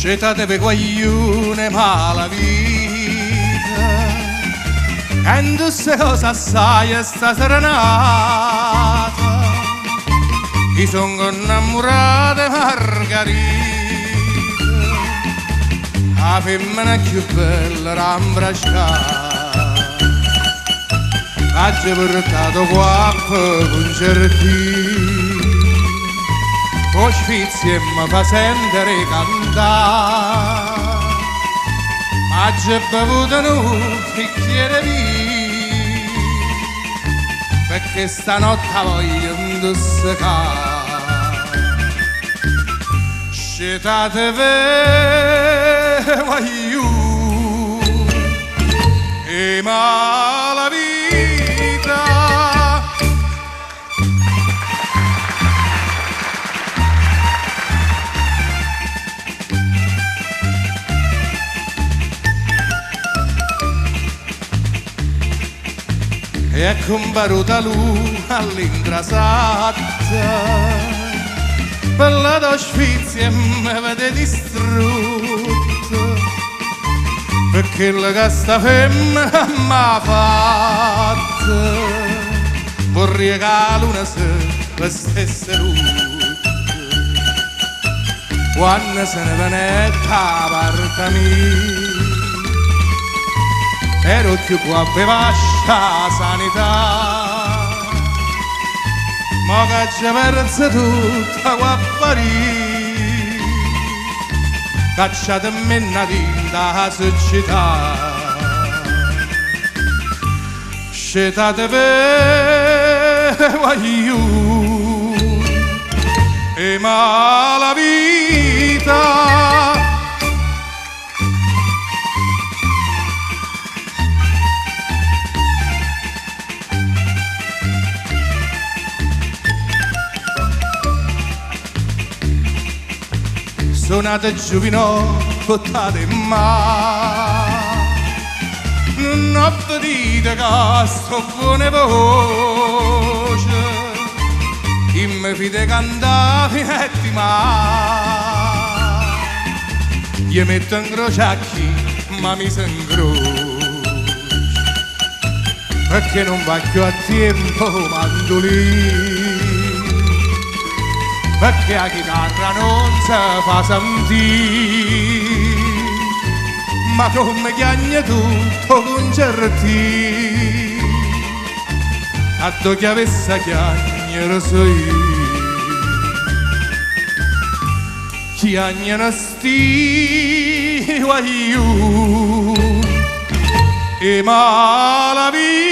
Città deve guaglione ma la vita e tu se cosa assai sta serenata mi sono innamorata Margherita la femmina più bella rambracciata ha già portato qua concertini con sfizi e mi fa sentire cantare ma già bevuto un bicchiere vino perché stanotte voglio indossicare scetate ve voglio e ma la vita e è comparuta lui all'ingrasatta per la tua sfizia mi vede distrutto perché la casta femmina m'ha fatta vorrei che la luna se stesse lutte quando se ne venetta parte mia ero più qua per vasta sanità ma che ci perse tutta qua a Parigi cacciate me una tinta società scetate per voglio e ma la vita suonate giovino, buttate in mano non dite che sto buone voce chi mi fide cantare finetti ma gli metto in croce a chi ma mi se incrocia perché non va più a tempo mandolino perché la chitarra non si fa sentire ma come chiagna tutto concerti a tu che avesse chiagnere so io chiagnano sti io e ma la vita